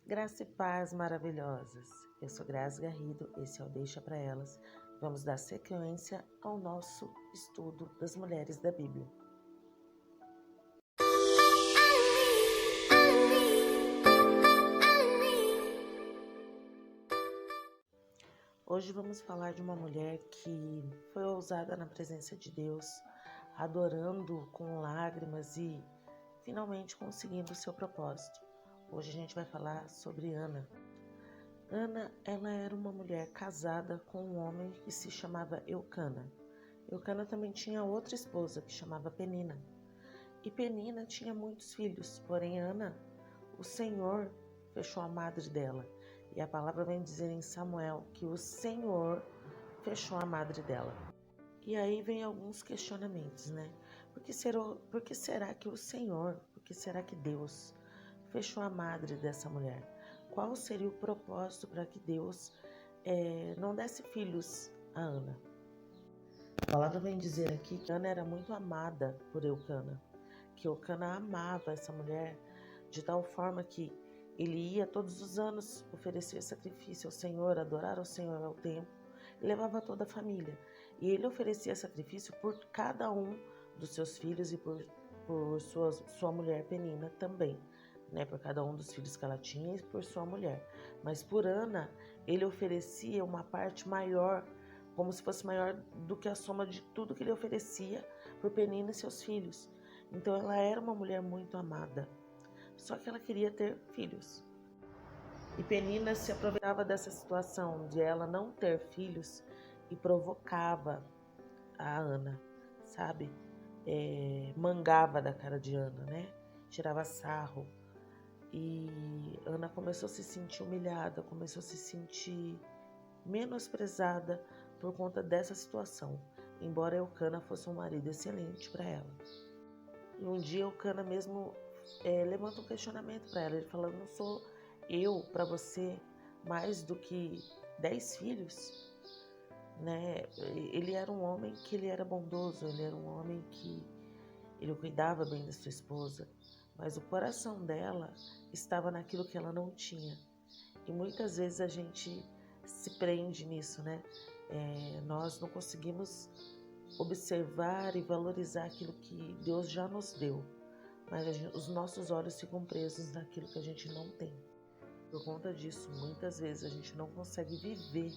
Graça e paz maravilhosas. Eu sou Grazi Garrido, esse é o Deixa Pra Elas. Vamos dar sequência ao nosso estudo das mulheres da Bíblia. Hoje vamos falar de uma mulher que foi ousada na presença de Deus, adorando com lágrimas e finalmente conseguindo o seu propósito. Hoje a gente vai falar sobre Ana. Ana, ela era uma mulher casada com um homem que se chamava Eucana. Eucana também tinha outra esposa que chamava Penina. E Penina tinha muitos filhos, porém Ana, o Senhor fechou a madre dela. E a palavra vem dizer em Samuel que o Senhor fechou a madre dela. E aí vem alguns questionamentos, né? Por que será que o Senhor, por que será que Deus fechou a madre dessa mulher? Qual seria o propósito para que Deus não desse filhos a Ana? A palavra vem dizer aqui que Ana era muito amada por Eucana, que Eucana amava essa mulher de tal forma que ele ia todos os anos oferecer sacrifício ao Senhor, adorar ao Senhor ao templo, e levava toda a família. E ele oferecia sacrifício por cada um dos seus filhos e por sua mulher Penina também, né? Por cada um dos filhos que ela tinha e por sua mulher. Mas por Ana, ele oferecia uma parte maior, como se fosse maior do que a soma de tudo que ele oferecia por Penina e seus filhos. Então ela era uma mulher muito amada, só que ela queria ter filhos. E Penina se aproveitava dessa situação de ela não ter filhos e provocava a Ana, sabe? Mangava da cara de Ana, né? Tirava sarro. E Ana começou a se sentir humilhada, começou a se sentir menosprezada por conta dessa situação, embora Eucana fosse um marido excelente para ela. E um dia Eucana mesmo levanta um questionamento para ela, ele fala: não sou eu para você mais do que 10 filhos? Né? Ele era um homem que ele era bondoso, ele era um homem que ele cuidava bem da sua esposa, mas o coração dela estava naquilo que ela não tinha. E muitas vezes a gente se prende nisso, né? Nós não conseguimos observar e valorizar aquilo que Deus já nos deu, mas os nossos olhos ficam presos naquilo que a gente não tem. Por conta disso, muitas vezes a gente não consegue viver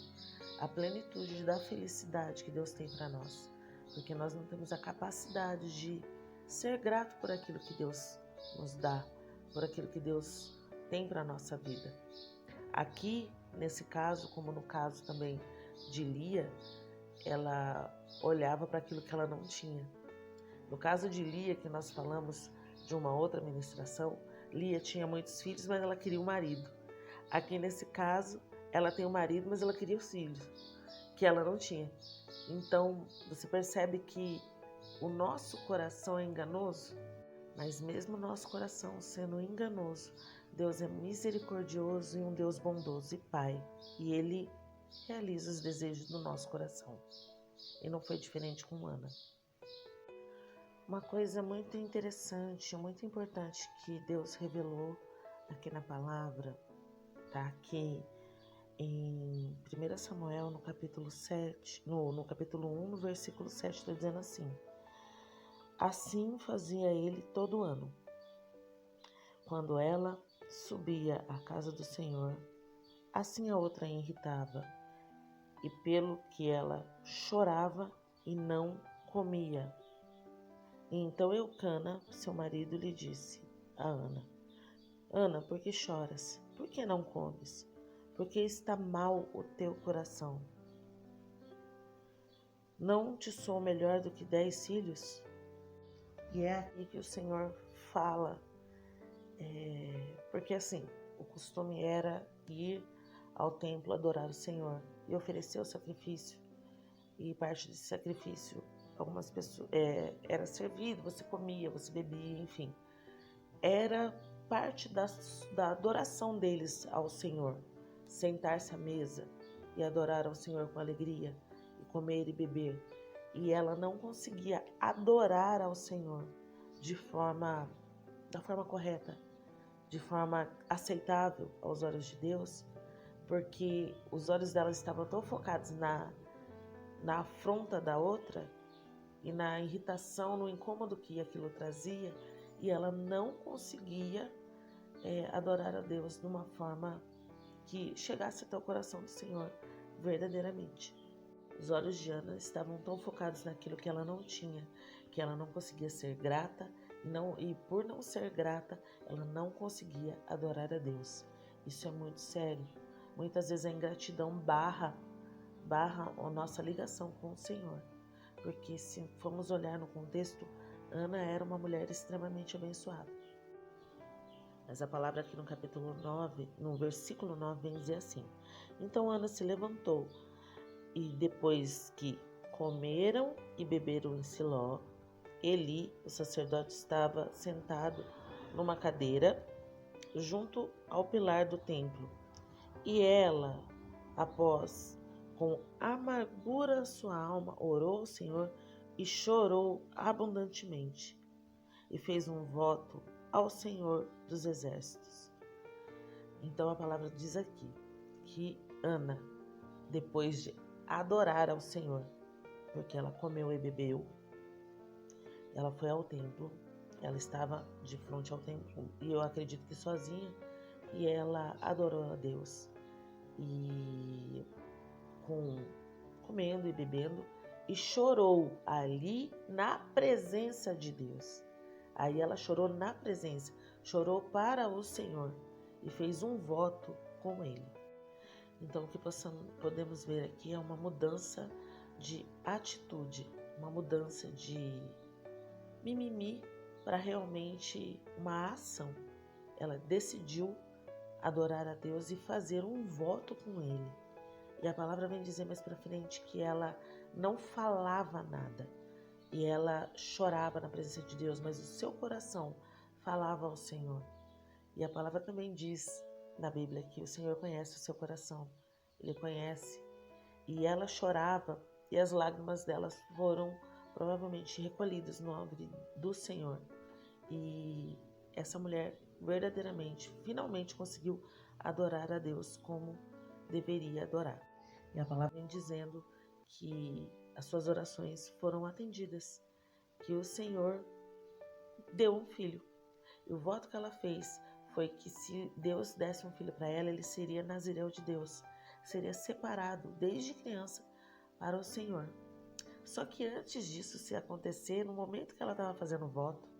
a plenitude da felicidade que Deus tem para nós, porque nós não temos a capacidade de ser grato por aquilo que Deus nos dá, por aquilo que Deus tem para a nossa vida. Aqui, nesse caso, como no caso também de Lia, ela olhava para aquilo que ela não tinha. No caso de Lia, que nós falamos de uma outra ministração, Lia tinha muitos filhos, mas ela queria um marido. Aqui nesse caso, ela tem um marido, mas ela queria os filhos, que ela não tinha. Então, você percebe que o nosso coração é enganoso, mas mesmo o nosso coração sendo enganoso, Deus é misericordioso e um Deus bondoso e Pai, e Ele realiza os desejos do nosso coração. E não foi diferente com Ana. Uma coisa muito interessante, muito importante que Deus revelou aqui na palavra, tá aqui em 1 Samuel, no capítulo 7, no capítulo 1, no versículo 7, está dizendo assim: assim fazia ele todo ano. Quando ela subia à casa do Senhor, assim a outra irritava, e pelo que ela chorava e não comia. E então Eucana, seu marido, lhe disse a Ana: Ana, por que choras? Por que não comes? Por que está mal o teu coração? Não te sou melhor do que 10 filhos? E é aqui que o Senhor fala, porque assim, o costume era ir ao templo adorar o Senhor e oferecer o sacrifício. E parte desse sacrifício, algumas pessoas, era servido, você comia, você bebia, enfim. Era parte da adoração deles ao Senhor. Sentar-se à mesa e adorar ao Senhor com alegria, e comer e beber. E ela não conseguia adorar ao Senhor da forma correta, de forma aceitável aos olhos de Deus, porque os olhos dela estavam tão focados na afronta da outra e na irritação, no incômodo que aquilo trazia, e ela não conseguia adorar a Deus de uma forma que chegasse até o coração do Senhor verdadeiramente. Os olhos de Ana estavam tão focados naquilo que ela não tinha, que ela não conseguia ser grata, e por não ser grata, ela não conseguia adorar a Deus. Isso é muito sério. Muitas vezes a ingratidão barra a nossa ligação com o Senhor. Porque se formos olhar no contexto, Ana era uma mulher extremamente abençoada. Mas a palavra aqui no capítulo 9, no versículo 9, vem dizer assim: Então Ana se levantou, e depois que comeram e beberam em Siló, Eli, o sacerdote, estava sentado numa cadeira junto ao pilar do templo. E ela, após com amargura sua alma, orou ao Senhor e chorou abundantemente. E fez um voto ao Senhor dos Exércitos. Então a palavra diz aqui que Ana, depois de adorar ao Senhor, porque ela comeu e bebeu, ela foi ao templo, ela estava de frente ao templo, e eu acredito que sozinha, e ela adorou a Deus, e comendo e bebendo, e chorou ali na presença de Deus. Aí ela chorou na presença, chorou para o Senhor e fez um voto com ele. Então o que podemos ver aqui é uma mudança de atitude, uma mudança de mimimi para realmente uma ação. Ela decidiu adorar a Deus e fazer um voto com ele. E a palavra vem dizer mais para frente que ela não falava nada e ela chorava na presença de Deus, mas o seu coração falava ao Senhor. E a palavra também diz na Bíblia que o Senhor conhece o seu coração, Ele conhece. E ela chorava e as lágrimas delas foram provavelmente recolhidas no ombro do Senhor. E essa mulher verdadeiramente, finalmente conseguiu adorar a Deus como deveria adorar. E a palavra vem dizendo que as suas orações foram atendidas, que o Senhor deu um filho. E o voto que ela fez foi que se Deus desse um filho para ela, ele seria nazireu de Deus, seria separado desde criança para o Senhor. Só que antes disso se acontecer, no momento que ela estava fazendo o voto,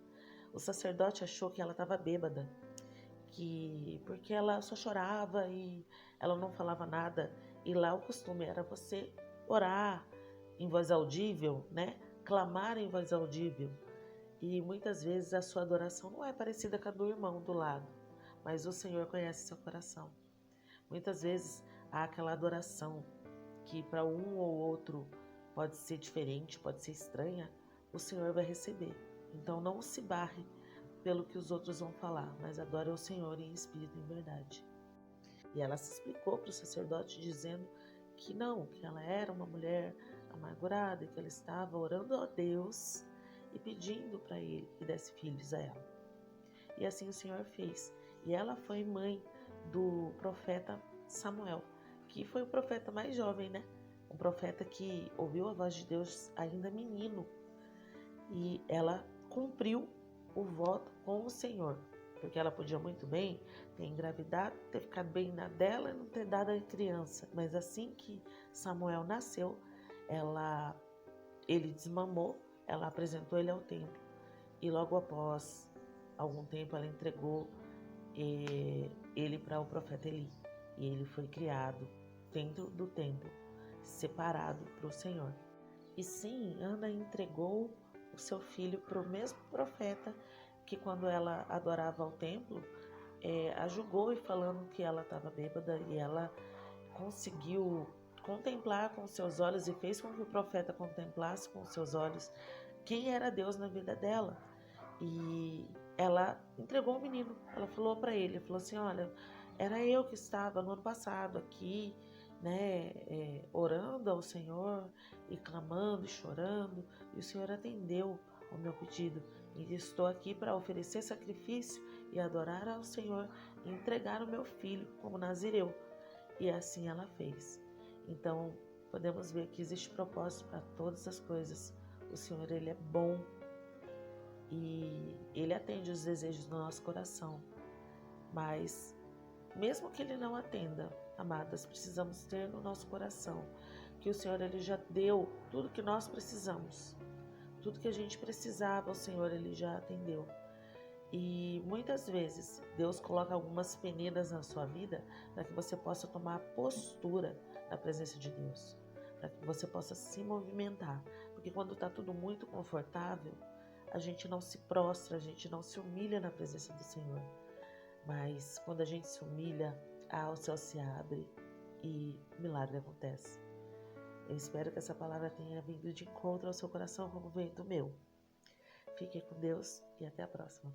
o sacerdote achou que ela estava bêbada, porque ela só chorava e ela não falava nada. E lá o costume era você orar em voz audível, né? Clamar em voz audível. E muitas vezes a sua adoração não é parecida com a do irmão do lado, mas o Senhor conhece seu coração. Muitas vezes há aquela adoração que para um ou outro pode ser diferente, pode ser estranha, o Senhor vai receber. Então não se barre pelo que os outros vão falar, mas adore ao Senhor em espírito e em verdade. E ela se explicou para o sacerdote dizendo que não, que ela era uma mulher amargurada e que ela estava orando a Deus e pedindo para ele que desse filhos a ela. E assim o Senhor fez. E ela foi mãe do profeta Samuel, que foi o profeta mais jovem, né? Um profeta que ouviu a voz de Deus ainda menino. E ela cumpriu o voto com o Senhor, porque ela podia muito bem ter engravidado, ter ficado bem na dela e não ter dado a criança. Mas assim que Samuel nasceu, ele desmamou, ela apresentou ele ao templo. E logo após algum tempo ela entregou ele para o profeta Eli. E ele foi criado dentro do templo, separado para o Senhor. E sim, Ana entregou o seu filho para o mesmo profeta que quando ela adorava ao templo, a julgou e falando que ela estava bêbada, e ela conseguiu contemplar com seus olhos e fez com que o profeta contemplasse com seus olhos quem era Deus na vida dela. E ela entregou o menino, ela falou para ele, falou assim, olha, era eu que estava no ano passado aqui, né, orando ao Senhor e clamando e chorando, e o Senhor atendeu ao meu pedido, e estou aqui para oferecer sacrifício e adorar ao Senhor e entregar o meu filho como nazireu. E assim ela fez. Então, podemos ver que existe propósito para todas as coisas. O Senhor, Ele é bom e Ele atende os desejos do nosso coração. Mas, mesmo que Ele não atenda, amadas, precisamos ter no nosso coração que o Senhor, Ele já deu tudo que nós precisamos. Tudo que a gente precisava, o Senhor, Ele já atendeu. E muitas vezes Deus coloca algumas peneiras na sua vida para que você possa tomar postura na presença de Deus, para que você possa se movimentar. Porque quando está tudo muito confortável, a gente não se prostra, a gente não se humilha na presença do Senhor. Mas quando a gente se humilha, o céu se abre e o milagre acontece. Eu espero que essa palavra tenha vindo de encontro ao seu coração como veio do meu. Fique com Deus e até a próxima.